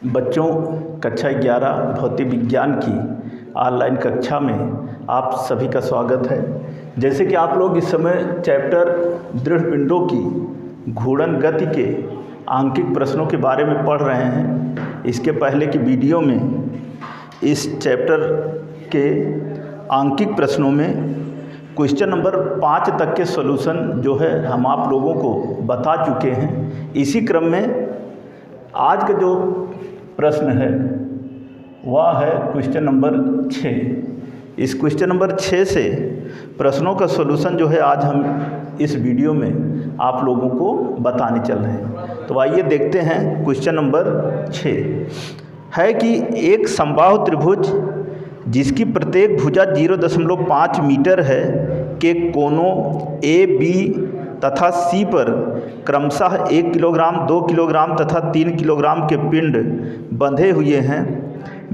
बच्चों, कक्षा 11 भौतिक विज्ञान की ऑनलाइन कक्षा में आप सभी का स्वागत है। जैसे कि आप लोग इस समय चैप्टर दृढ़ पिंडों की घूर्णन गति के आंकिक प्रश्नों के बारे में पढ़ रहे हैं। इसके पहले की वीडियो में इस चैप्टर के आंकिक प्रश्नों में क्वेश्चन नंबर 5 तक के सॉल्यूशन जो है हम आप लोगों को बता चुके हैं। इसी क्रम में आज का जो प्रश्न है वह है क्वेश्चन नंबर 6। इस क्वेश्चन नंबर 6 से प्रश्नों का सॉल्यूशन जो है आज हम इस वीडियो में आप लोगों को बताने चल रहे हैं। तो आइए देखते हैं। क्वेश्चन नंबर 6 है कि एक समबाहु त्रिभुज जिसकी प्रत्येक भुजा 0.5 मीटर है के कोनों ए बी तथा सी पर क्रमशः 1 किलोग्राम, 2 किलोग्राम तथा 3 किलोग्राम के पिंड बंधे हुए हैं।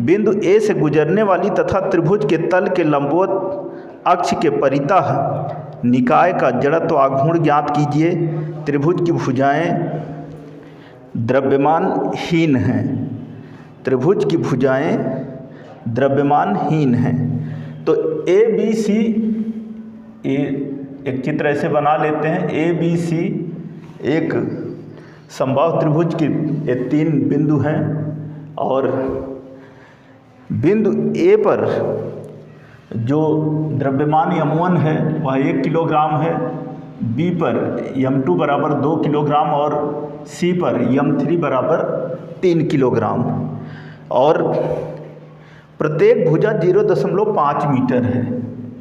बिंदु ए से गुजरने वाली तथा त्रिभुज के तल के लंबवत अक्ष के परितः निकाय का जड़त्व आघूर्ण ज्ञात कीजिए। त्रिभुज की भुजाएं द्रव्यमानहीन हैं। त्रिभुज की भुजाएं द्रव्यमानहीन हैं। तो ए बी सी, एक चित्र ऐसे बना लेते हैं। ए बी सी एक समबाहु त्रिभुज के ये 3 बिंदु हैं और बिंदु ए पर जो द्रव्यमान m1 है वह 1 किलोग्राम है, बी पर m2 बराबर 2 किलोग्राम और सी पर m3 बराबर 3 किलोग्राम और प्रत्येक भुजा 0.5 मीटर है।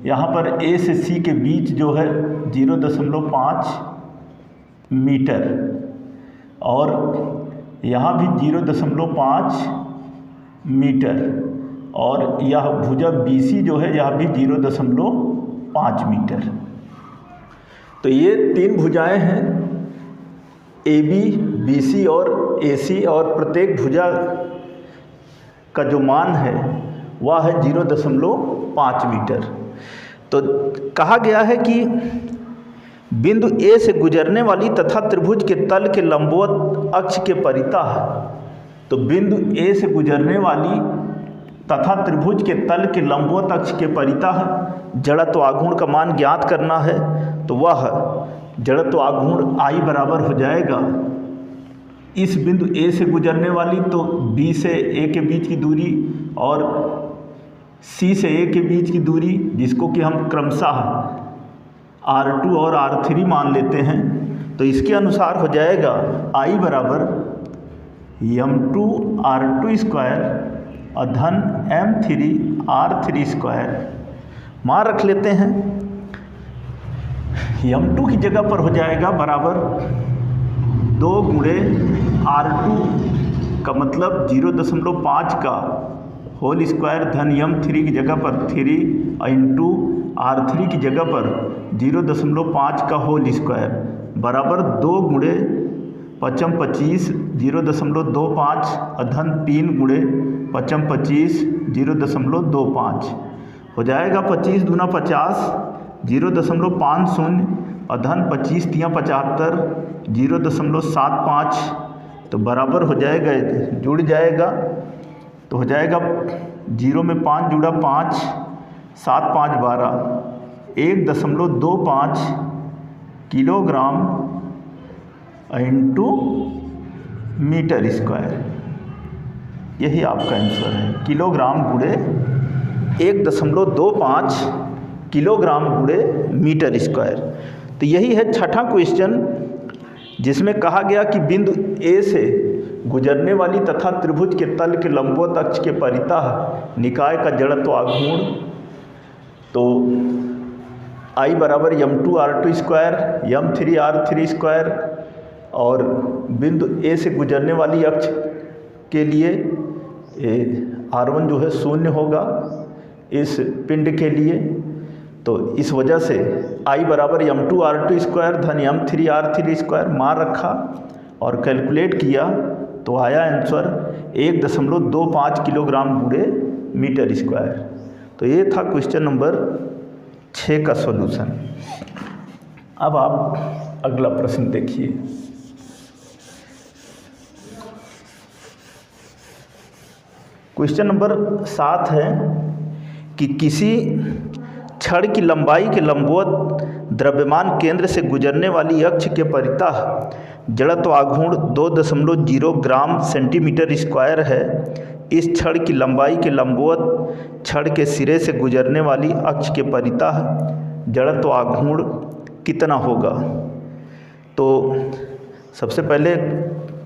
यहाँ पर ए से सी के बीच जो है 0.5 मीटर और यहाँ भी 0.5 मीटर और यह भुजा बी सी जो है यह भी 0.5 मीटर। तो ये 3 भुजाएं हैं ए बी, बी सी और ए सी और प्रत्येक भुजा का जो मान है वह है 0.5 मीटर। तो कहा गया है कि बिंदु ए से गुजरने वाली तथा त्रिभुज के तल के लंबवत अक्ष के परितः, तो बिंदु ए से गुजरने वाली तथा त्रिभुज के तल के लंबवत अक्ष के परितः जड़त्व आघूर्ण का मान ज्ञात करना है। तो वह जड़त्व आघूर्ण I बराबर हो जाएगा इस बिंदु ए से गुजरने वाली तो बी से ए के बीच की दूरी और सी से ए के बीच की दूरी, जिसको कि हम क्रमशः R2 और R3 मान लेते हैं। तो इसके अनुसार हो जाएगा I बराबर m2 R2 स्क्वायर धन m3 R3 स्क्वायर। मान रख लेते हैं। m2 की जगह पर हो जाएगा बराबर 2 गुणे R2 का मतलब 0.5 का होल स्क्वायर धन m3 की जगह पर 3 इंटू R3 की जगह पर 0.5 का होल स्क्वायर बराबर 2 गुणे 5 25 0.25 धन 3 गुणे 5 25 0.25 हो जाएगा। 25 दूना 50 0.50 धन 25 तियाँ 75 0.75 तो बराबर हो जाएगा, जुड़ जाएगा तो हो जाएगा 0 में 5 जुड़ा 5, 7 5 12 1.25 किलोग्राम इंटू मीटर स्क्वायर। यही आपका आंसर है। किलोग्राम गुणे 1.25 किलोग्राम गुणे मीटर स्क्वायर। तो यही है छठा क्वेश्चन, जिसमें कहा गया कि बिंदु ए से गुजरने वाली तथा त्रिभुज के तल के लंबवत अक्ष के परितः निकाय का जड़त्व आघूर्ण, तो I बराबर m2 R2 square m3 R3 square और बिंदु ए से गुजरने वाली अक्ष के लिए R1 जो है 0 होगा इस पिंड के लिए। तो इस वजह से I बराबर m2 R2 स्क्वायर धन m3 R3 स्क्वायर मान रखा और कैलकुलेट किया तो आया आंसर 1.25 किलोग्राम गुणे मीटर स्क्वायर। तो ये था क्वेश्चन नंबर 6 का सॉल्यूशन। अब आप अगला प्रश्न देखिए। क्वेश्चन नंबर 7 है कि किसी छड़ की लंबाई के लंबवत द्रव्यमान केंद्र से गुजरने वाली अक्ष के परितः जड़त्व आघूर्ण 2.0 ग्राम सेंटीमीटर स्क्वायर है। इस छड़ की लंबाई के लंबवत छड़ के सिरे से गुजरने वाली अक्ष के परितः जड़त्व आघूर्ण कितना होगा। तो सबसे पहले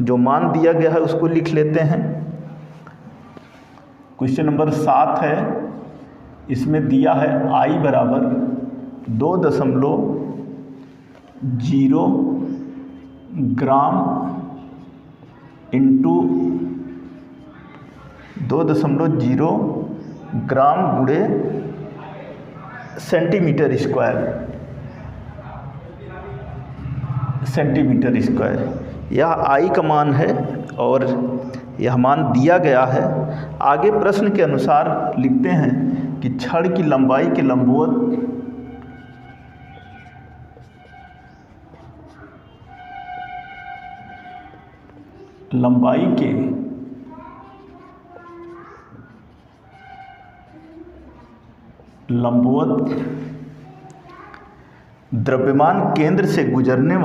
जो मान दिया गया है उसको लिख लेते हैं। क्वेश्चन नंबर 7 है, इसमें दिया है I बराबर 2.0 ग्राम इंटू 2.0 ग्राम गुणे सेंटीमीटर स्क्वायर। यह I का मान है और यह मान दिया गया है। आगे प्रश्न के अनुसार लिखते हैं कि छड़ की लंबाई के लंबवत द्रव्यमान केंद्र से गुजरने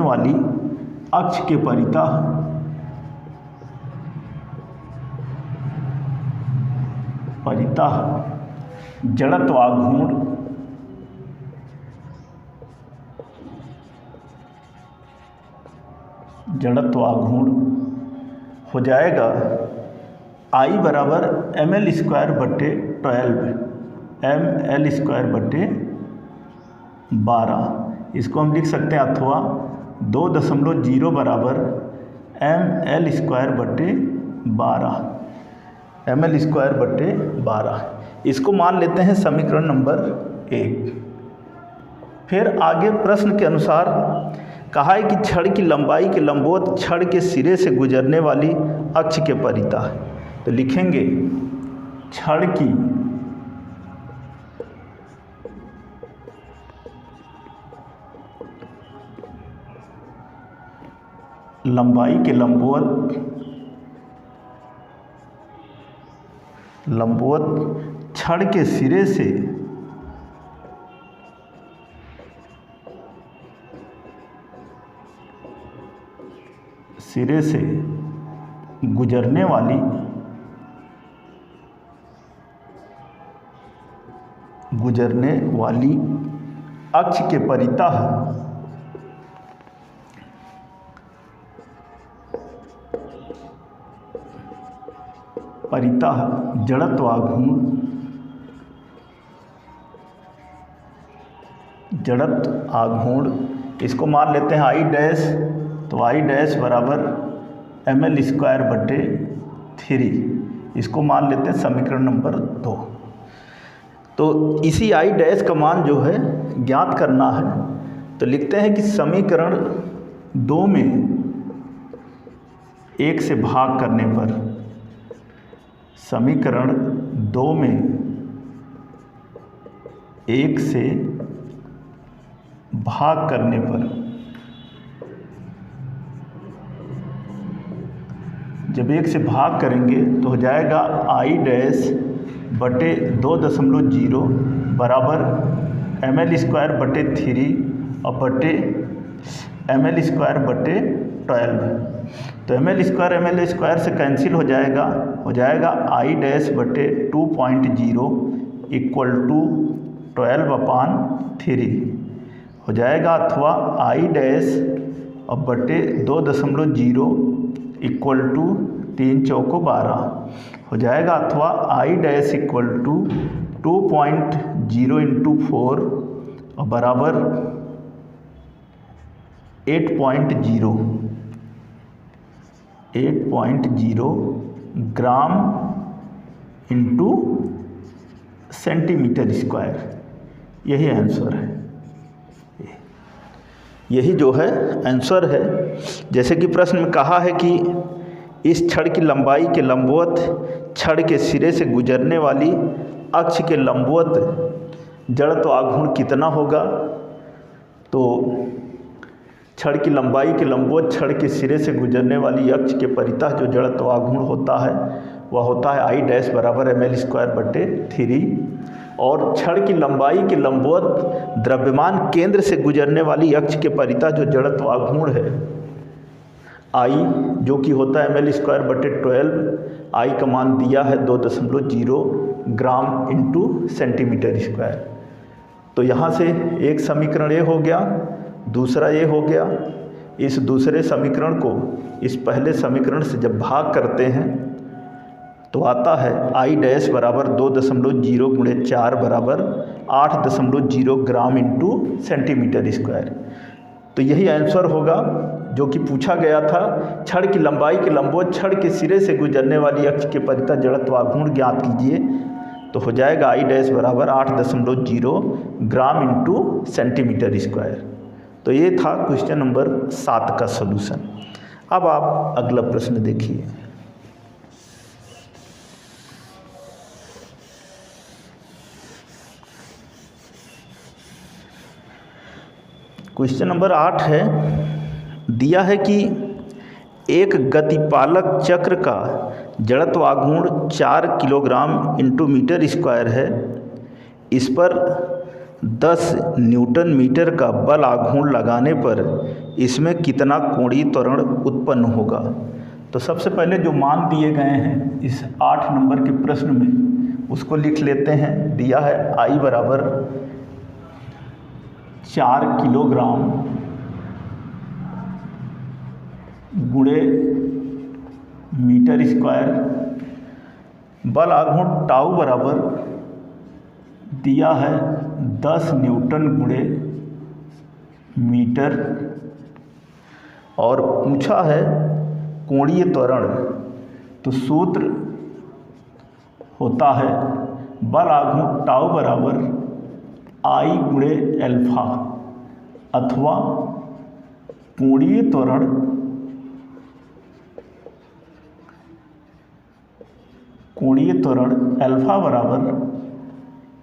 वाली अक्ष के परितः जड़त्व आघूर्ण हो जाएगा I बराबर ml² बटे 12। इसको हम लिख सकते हैं अथवा 2.0 बराबर ml² बटे 12। इसको मान लेते हैं समीकरण नंबर 1। फिर आगे प्रश्न के अनुसार कहा है कि छड़ की लंबाई के लंबवत छड़ के सिरे से गुजरने वाली अक्ष के परितः। तो लिखेंगे छड़ की लंबाई के लंबवत छड़ के सिरे से गुजरने वाली अक्ष के परितः जड़त्व आघूर्ण इसको मान लेते हैं I डैश। तो I डैश बराबर ml² बटे 3। इसको मान लेते हैं समीकरण नंबर 2। तो इसी I डैश का मान जो है ज्ञात करना है। तो लिखते हैं कि समीकरण 2 में 1 से भाग करने पर जब 1 से भाग करेंगे तो हो जाएगा I डैश बटे 2.0 बराबर ml² बटे 3 और बटे ml² बटे 12। तो ml² से कैंसिल हो जाएगा I डैश बटे 2.0 इक्वल टू 12/3 हो जाएगा, अथवा I डैश और बटे 2.0 इक्वल टू 3 चौको 12 हो जाएगा, अथवा I dash equal to 2.0 into 4 और बराबर 8.0 ग्राम इंटू सेंटीमीटर स्क्वायर। यही आंसर है, यही जो है आंसर है। जैसे कि प्रश्न में कहा है कि इस छड़ की लंबाई के लंबवत छड़ के सिरे से गुजरने वाली अक्ष के लंबवत जड़त्व आघूर्ण कितना होगा। तो छड़ की लंबाई के लंबवत छड़ के सिरे से गुजरने वाली अक्ष के परितः जो जड़त्व आघूर्ण होता है वह होता है I' बराबर ml²/3। और छड़ की लंबाई के लंबवत द्रव्यमान केंद्र से गुजरने वाली अक्ष के परितः जो जड़त्व आघूर्ण है I, जो कि होता है ml²/12। I का मान दिया है 2.0 ग्राम इंटू सेंटीमीटर स्क्वायर। तो यहाँ से एक समीकरण ये हो गया, दूसरा ये हो गया। इस दूसरे समीकरण को इस पहले समीकरण से जब भाग करते हैं तो आता है I' बराबर 2.0 गुणे 4 बराबर 8.0 ग्राम इंटू सेंटीमीटर स्क्वायर। तो यही आंसर होगा जो कि पूछा गया था। छड़ की लंबाई के लंबवत छड़ के सिरे से गुजरने वाली अक्ष के परितः जड़त्व आघूर्ण ज्ञात कीजिए। तो हो जाएगा I' बराबर 8.0 ग्राम इंटू सेंटीमीटर स्क्वायर। तो ये था क्वेश्चन नंबर 7 का सॉल्यूशन। अब आप अगला प्रश्न देखिए। क्वेश्चन नंबर 8 है, दिया है कि एक गतिपालक चक्र का जड़त्व आघूर्ण 4 किलोग्राम इंटू मीटर स्क्वायर है। इस पर 10 न्यूटन मीटर का बल आघूर्ण लगाने पर इसमें कितना कोणीय त्वरण उत्पन्न होगा। तो सबसे पहले जो मान दिए गए हैं इस 8 नंबर के प्रश्न में उसको लिख लेते हैं। दिया है I बराबर 4 किलोग्राम गुणे मीटर स्क्वायर, बल आघूर्ण टाउ बराबर दिया है 10 न्यूटन गुणे मीटर, और पूछा है कोणीय त्वरण। तो सूत्र होता है बल आघूर्ण टाउ बराबर I गुणे एल्फा, अथवा कोणीय त्वरण एल्फा बराबर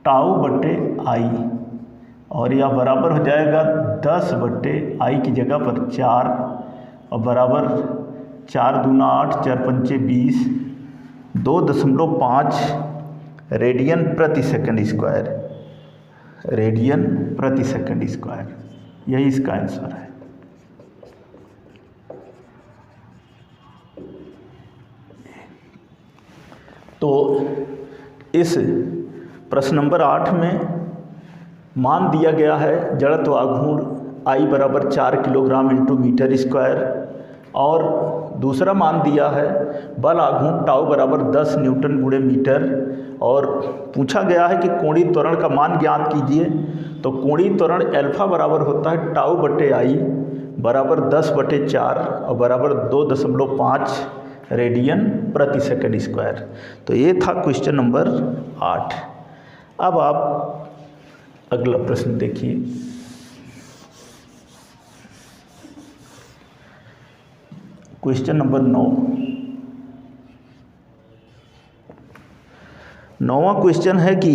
टाउ बटे I, और यह बराबर हो जाएगा 10 बटे I की जगह पर 4 और बराबर 4 दूना 8, 4 पंचे 20, 2.5 रेडियन प्रति सेकंड स्क्वायर। रेडियन प्रति सेकंड स्क्वायर, यही इसका आंसर है। तो इस प्रश्न नंबर 8 में मान दिया गया है जड़त्व आघूर्ण I बराबर 4 किलोग्राम इंटू मीटर स्क्वायर, और दूसरा मान दिया है बल आघूर्ण टाउ बराबर 10 न्यूटन गुणे मीटर, और पूछा गया है कि कोणीय त्वरण का मान ज्ञात कीजिए। तो कोणीय त्वरण एल्फा बराबर होता है टाउ बटे I बराबर 10 बटे 4 और बराबर 2.5 रेडियन प्रति सेकंड स्क्वायर। तो ये था क्वेश्चन नंबर 8। अब आप अगला प्रश्न देखिए। Question number 9। 9वां क्वेश्चन है कि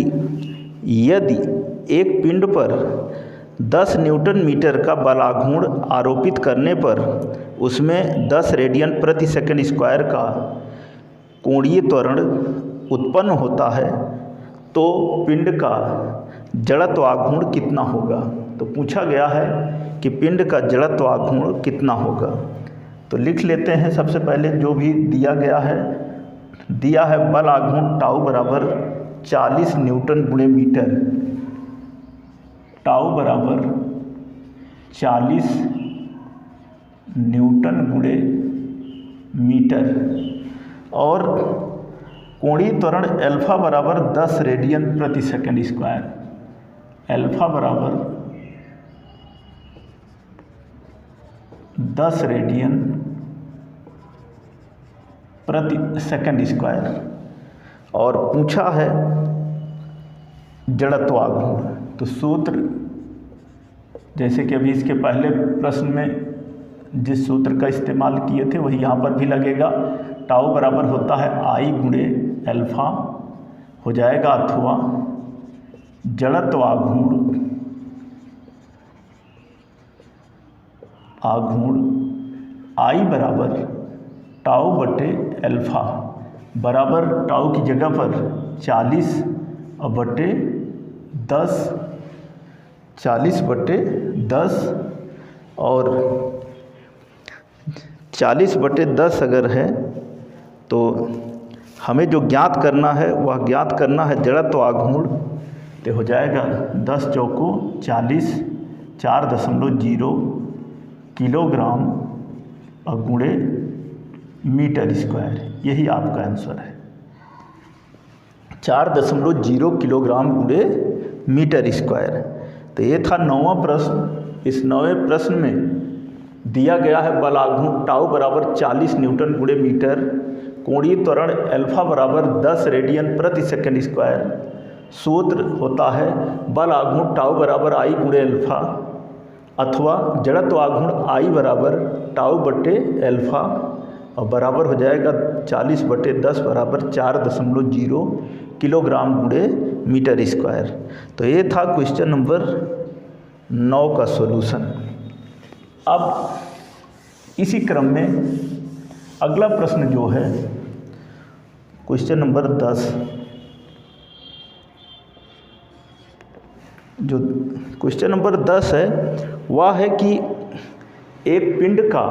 यदि एक पिंड पर 10 न्यूटन मीटर का बल आघूर्ण आरोपित करने पर उसमें 10 रेडियन प्रति सेकंड स्क्वायर का कोणीय त्वरण उत्पन्न होता है, तो पिंड का जड़त्व आघूर्ण कितना होगा। तो पूछा गया है कि पिंड का जड़त्व आघूर्ण कितना होगा। तो लिख लेते हैं सबसे पहले जो भी दिया गया है। दिया है बल आघूर्ण टाउ बराबर 40 न्यूटन गुणे मीटर, टाउ बराबर 40 न्यूटन गुणे मीटर, और कोणीय त्वरण एल्फा बराबर 10 रेडियन प्रति सेकंड स्क्वायर। एल्फा बराबर 10 रेडियन प्रति सेकंड स्क्वायर, और पूछा है जड़त्व आघूर्ण। तो सूत्र जैसे कि अभी इसके पहले प्रश्न में जिस सूत्र का इस्तेमाल किए थे वही यहाँ पर भी लगेगा। टाउ बराबर होता है आई गुणे अल्फा हो जाएगा, अथवा जड़त्व आघूर्ण आई बराबर टाउ बटे अल्फा बराबर टाउ की जगह पर 40 बटे 10 और 40 बटे 10 अगर है तो हमें जो ज्ञात करना है वह ज्ञात करना है जड़त्व आघूर्ण। तो हो जाएगा 10 चौको 40 4.0 किलोग्राम गुणे मीटर स्क्वायर। यही आपका आंसर है, 4.0 किलोग्राम गुणे मीटर स्क्वायर। तो ये था 9वां प्रश्न। इस 9वें प्रश्न में दिया गया है बल आघूर्ण टाउ बराबर 40 न्यूटन गुणे मीटर, कोणीय त्वरण अल्फा बराबर 10 रेडियन प्रति सेकंड स्क्वायर। सूत्र होता है बल आघूर्ण टाउ बराबर आई गुणे अल्फा अथवा जड़त्व आघूर्ण आई बराबर टाउ बटे अल्फा और बराबर हो जाएगा 40 बटे 10 बराबर 4.0 किलोग्राम गुणे मीटर स्क्वायर। तो ये था क्वेश्चन नंबर 9 का सॉल्यूशन। अब इसी क्रम में अगला प्रश्न जो है क्वेश्चन नंबर 10, जो क्वेश्चन नंबर 10 है वह है कि एक पिंड का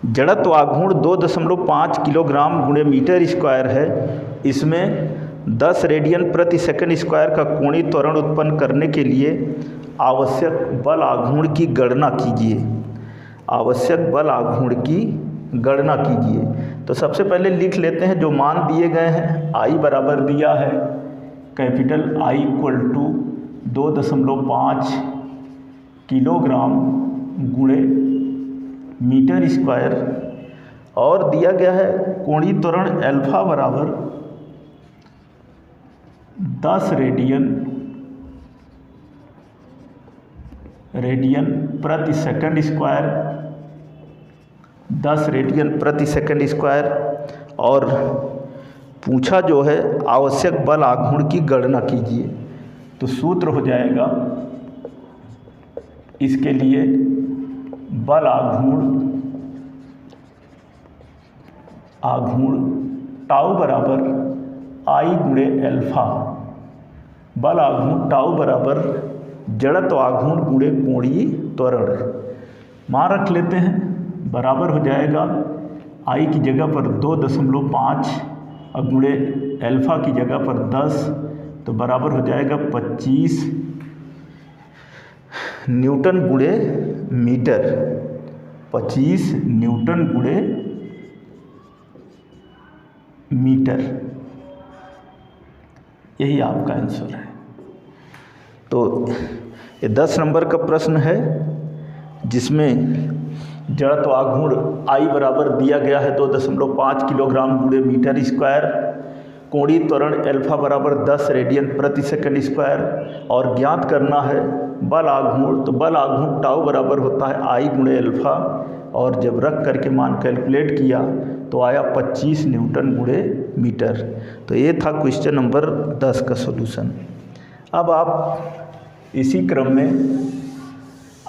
जड़त्व आघूर्ण 2.5 किलोग्राम गुणे मीटर स्क्वायर है। इसमें 10 रेडियन प्रति सेकंड स्क्वायर का कोणीय त्वरण उत्पन्न करने के लिए आवश्यक बल आघूर्ण की गणना कीजिए। आवश्यक बल आघूर्ण की गणना कीजिए। तो सबसे पहले लिख लेते हैं जो मान दिए गए हैं। आई बराबर दिया है capital I equal to 2.5 kilogram गुणे मीटर स्क्वायर और दिया गया है कोणीय त्वरण अल्फा बराबर 10 रेडियन प्रति सेकंड स्क्वायर, 10 रेडियन प्रति सेकंड स्क्वायर और पूछा जो है आवश्यक बल आघूर्ण की गणना कीजिए। तो सूत्र हो जाएगा इसके लिए बल आघूर्ण टाउ बराबर आई गुणे अल्फा, बल आघूर्ण टाउ बराबर जड़त्व आघूर्ण गुणे कोणीय त्वरण। मान रख लेते हैं, बराबर हो जाएगा आई की जगह पर 2.5 और गुणे अल्फा की जगह पर 10, तो बराबर हो जाएगा 25 न्यूटन गुणे मीटर, 25 न्यूटन गुणे मीटर। यही आपका आंसर है। तो ये 10 नंबर का प्रश्न है जिसमें जड़त्व आघूर्ण आई बराबर दिया गया है 2.5 किलोग्राम गुणे मीटर स्क्वायर, कोणीय त्वरण अल्फा बराबर 10 रेडियन प्रति सेकंड स्क्वायर और ज्ञात करना है बल आघूर्ण। तो बल आघूर्ण टाउ बराबर होता है आई गुणे अल्फा और जब रख करके मान कैलकुलेट किया तो आया 25 न्यूटन गुणे मीटर। तो ये था क्वेश्चन नंबर 10 का सॉल्यूशन। अब आप इसी क्रम में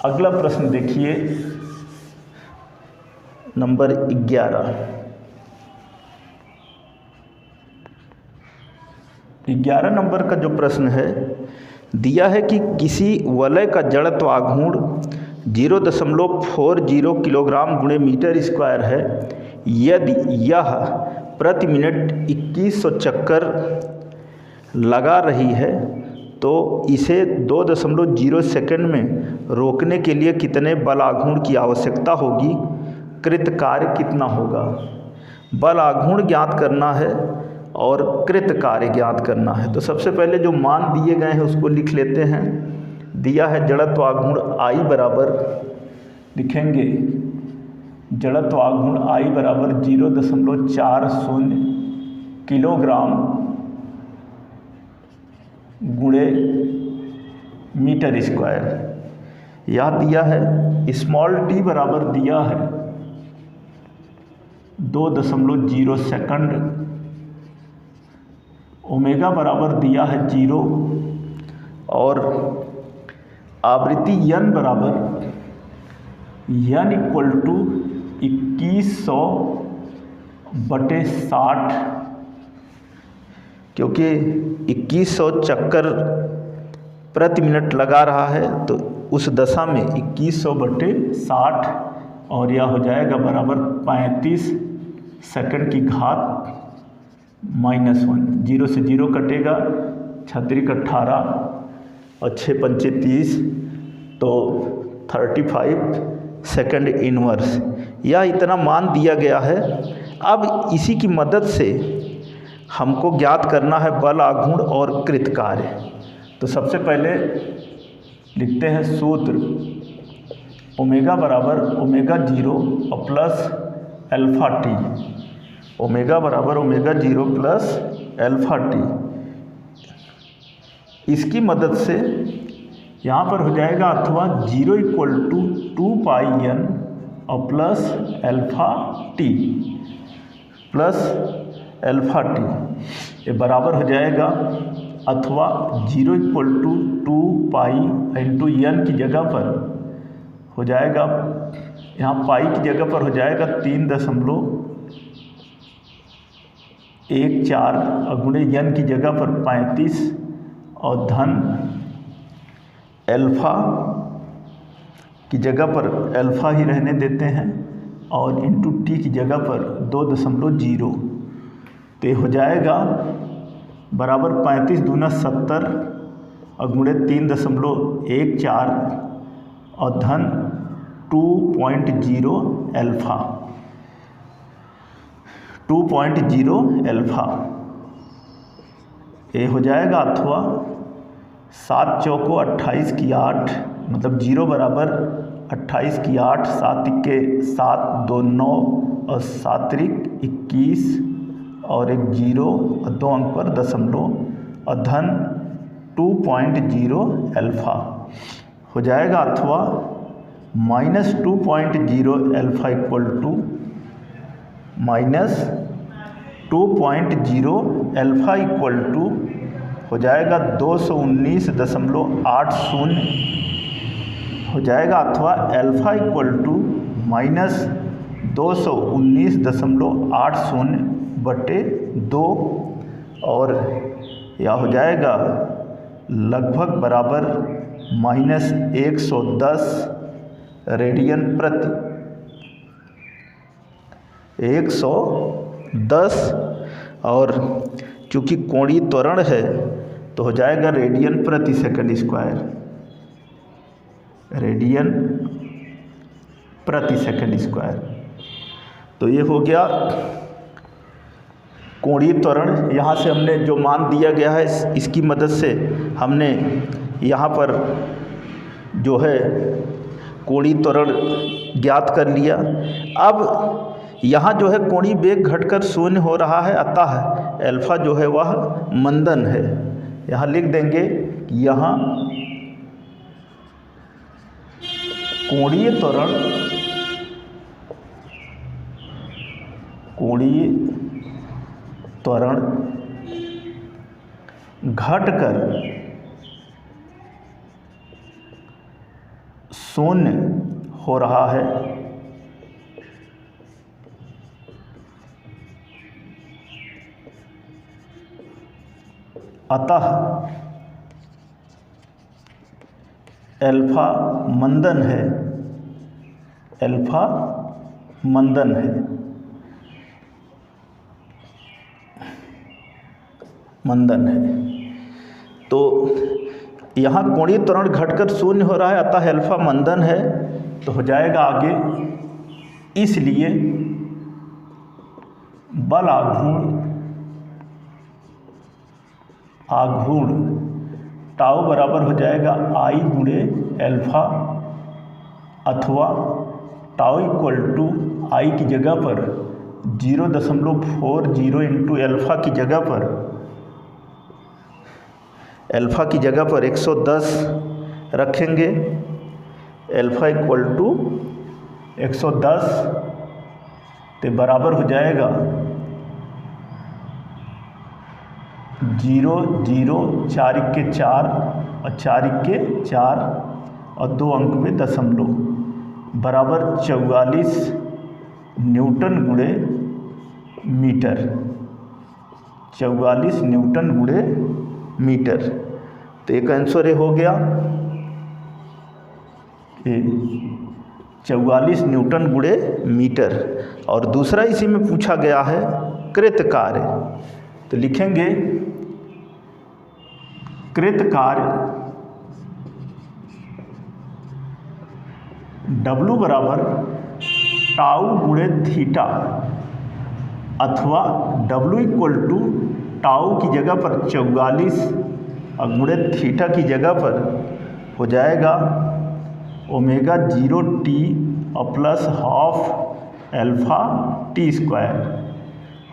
अगला प्रश्न देखिए नंबर 11। 11 नंबर का जो प्रश्न है दिया है कि किसी वलय का जड़त्व आघूर्ण 0.40 किलोग्राम गुणे मीटर स्क्वायर है। यदि यह प्रति मिनट 2100 चक्कर लगा रही है तो इसे 2.0 सेकंड में रोकने के लिए कितने बल आघूर्ण की आवश्यकता होगी, कृत कार्य कितना होगा। बल आघूर्ण ज्ञात करना है और कृत कार्य ज्ञात करना है। तो सबसे पहले जो मान दिए गए हैं उसको लिख लेते हैं। दिया है जड़त्व आघूर्ण आई बराबर, लिखेंगे जड़त्व आघूर्ण आई बराबर 0.40 किलोग्राम गुणे मीटर स्क्वायर। यह दिया है स्मॉल टी बराबर दिया है 2.0 सेकंड। ओमेगा बराबर दिया है 0 और आवृत्ति n बराबर n इक्वल टू 2100/60, क्योंकि 2100 चक्कर प्रति मिनट लगा रहा है तो उस दशा में 2100/60 और यह हो जाएगा बराबर 35 सेकंड की घात -1। 0 से 0 कटेगा, 6 18 और 6 पंचे 30, तो 35 सेकंड इनवर्स, यह इतना मान दिया गया है। अब इसी की मदद से हमको ज्ञात करना है बल आघूर्ण और कृत कार्य। तो सबसे पहले लिखते हैं सूत्र, ओमेगा बराबर ω0 और प्लस अल्फा टी। ओमेगा बराबर ω0 प्लस अल्फा टी। इसकी मदद से यहाँ पर हो जाएगा अथवा 0 इक्वल टू 2πn और प्लस अल्फा टी ये बराबर हो जाएगा अथवा 0 इक्वल टू 2π इंटू n की जगह पर हो जाएगा, यहाँ पाई की जगह पर हो जाएगा 3.14 और गुणे n की जगह पर 35 और धन अल्फ़ा की जगह पर अल्फ़ा ही रहने देते हैं और इंटू टी की जगह पर 2.0, तो ये हो जाएगा बराबर 35 दूना 70 और गुणे 3.14 और धन 2.0 अल्फ़ा 2.0 अल्फ़ा। ये हो जाएगा अथवा 7 चौको 28 की 8, मतलब 0 बराबर 28 की 8, 7 के 7 2 9 और 7 21 और एक 0 और 2 अंक पर दशमलव और धन 2.0 अल्फ़ा हो जाएगा अथवा -2.0 alpha equal to -2.0 alpha equal to हो जाएगा 219.80 हो जाएगा अथवा अल्फ़ा इक्वल टू -219.80/2 और यह हो जाएगा लगभग बराबर -110 रेडियन प्रति 110 और चूँकि कोणीय त्वरण है तो हो जाएगा रेडियन प्रति सेकंड स्क्वायर, रेडियन प्रति सेकंड स्क्वायर। तो ये हो गया कोणीय त्वरण। यहाँ से हमने जो मान दिया गया है इसकी मदद से हमने यहाँ पर जो है कोणीय त्वरण ज्ञात कर लिया। अब यहाँ जो है कोणीय वेग घटकर 0 हो रहा है, अतः अल्फ़ा जो है वह मंदन है। यहाँ लिख देंगे यहाँ कोणीय त्वरण घटकर 0 हो रहा है, अतः अल्फ़ा मंदन है, अल्फ़ा मंदन है, मंदन है। तो यहाँ कोणीय त्वरण घटकर 0 हो रहा है, अतः अल्फ़ा मंदन है। तो हो जाएगा आगे, इसलिए बल आघूर्ण टाउ बराबर हो जाएगा I गुणे अल्फ़ा, अथवा टाउ इक्वल टू I की जगह पर 0.40 इंटू अल्फ़ा की जगह पर 110 रखेंगे। अल्फ़ा इक्वल टू 110 तो बराबर हो जाएगा 0 0 4 1 4 और 4 1 4 और 2 अंक में दशमलव बराबर 44 न्यूटन गुणे मीटर। 44 न्यूटन गुणे मीटर। तो एक आंसर ये हो गया कि 44 न्यूटन गुणे मीटर। और दूसरा इसी में पूछा गया है कृत कार्य। तो लिखेंगे कृत कार्य W बराबर टाउ गुणे थीटा, अथवा W इक्वल टू टाउ की जगह पर 44 और गुणे थीटा की जगह पर हो जाएगा ओमेगा 0 t और plus half alpha T square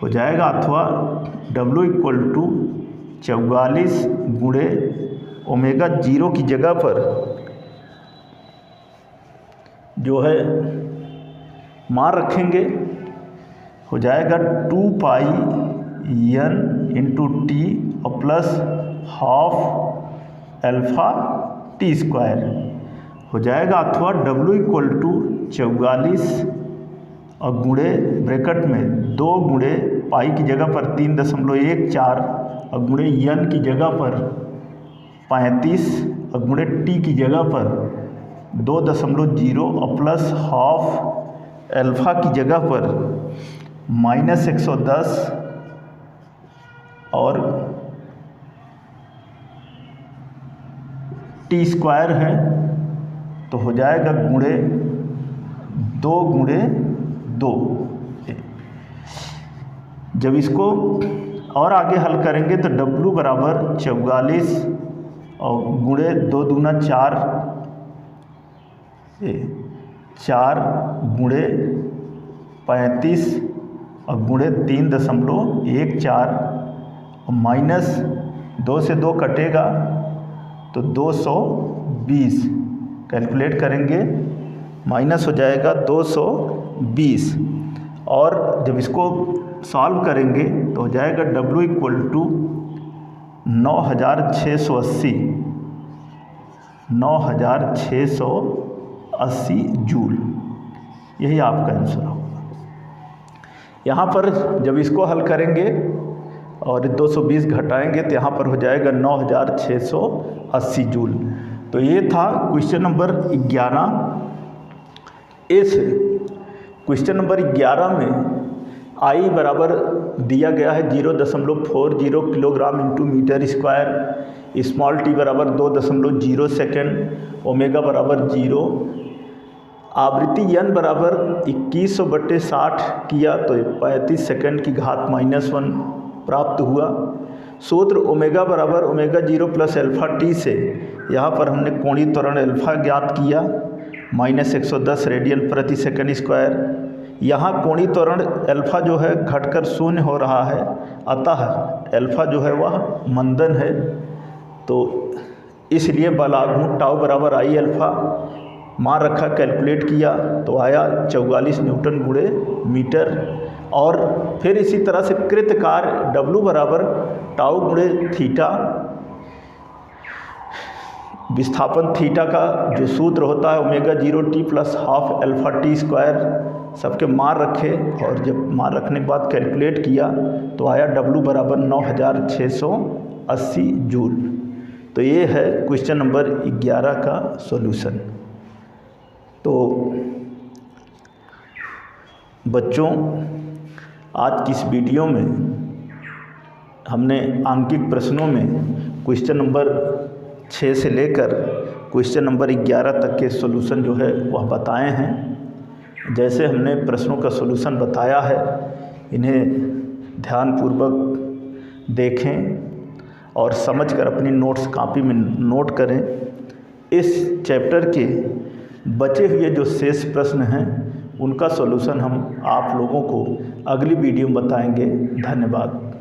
हो जाएगा, अथवा W इक्वल टू 44 गुणे ओमेगा 0 की जगह पर जो है मान रखेंगे हो जाएगा 2 पाई n इंटू टी और plus half alpha T square हो जाएगा, अथवा W इक्वल टू 44 और गुणे ब्रैकेट में 2 गुणे पाई की जगह पर 3.14 और गुणे n की जगह पर 35 और गुणे t की जगह पर 2.0 और प्लस हाफ अल्फा की जगह पर -110 और टी स्क्वायर है, तो हो जाएगा गुणे 2 गुणे 2। जब इसको और आगे हल करेंगे तो W बराबर 44 और गुणे 2 दूना 4 गुणे 35 और गुणे 3.14 और माइनस 2 से 2 कटेगा तो 220 कैलकुलेट करेंगे माइनस हो जाएगा 220। और जब इसको सॉल्व करेंगे तो हो जाएगा W इक्वल टू 9680 जूल। यही आपका आंसर होगा। यहाँ पर जब इसको हल करेंगे और 220 घटाएंगे तो यहाँ पर हो जाएगा 9680 जूल। तो ये था क्वेश्चन नंबर 11 ए से। क्वेश्चन नंबर 11 में I बराबर दिया गया है 0.40 kilogram into metre square, small t बराबर 2.0 सेकेंड, ओमेगा बराबर 0, आवृत्ति n बराबर 2100/60 किया तो 35 सेकेंड की घात -1 प्राप्त हुआ। सूत्र ओमेगा बराबर ओमेगा 0 प्लस अल्फा टी से यहाँ पर हमने कोणीय त्वरण अल्फा ज्ञात किया -110 रेडियन प्रति सेकंड स्क्वायर। यहाँ कोणीय त्वरण अल्फा जो है घटकर 0 हो रहा है, अतः अल्फा जो है वह मंदन है, तो इसलिए बल आघूर्ण टाउ बराबर आई अल्फा मान रखा, कैलकुलेट किया तो आया 44 न्यूटन गुणे मीटर। और फिर इसी तरह से कृत कार्य W बराबर टाउ गुणे थीटा, विस्थापन थीटा का जो सूत्र होता है omega 0 t plus half alpha T square, सबके मान रखे और जब मान रखने के बाद कैलकुलेट किया तो आया W बराबर 9680 जूल। तो ये है क्वेश्चन नंबर 11 का सॉल्यूशन। तो बच्चों, आज की इस वीडियो में हमने आंकिक प्रश्नों में क्वेश्चन नंबर 6 से लेकर क्वेश्चन नंबर 11 तक के सॉल्यूशन जो है वह बताए हैं। जैसे हमने प्रश्नों का सॉल्यूशन बताया है, इन्हें ध्यानपूर्वक देखें और समझकर अपनी नोट्स कॉपी में नोट करें। इस चैप्टर के बचे हुए जो शेष प्रश्न हैं उनका सॉल्यूशन हम आप लोगों को अगली वीडियो में बताएंगे। धन्यवाद।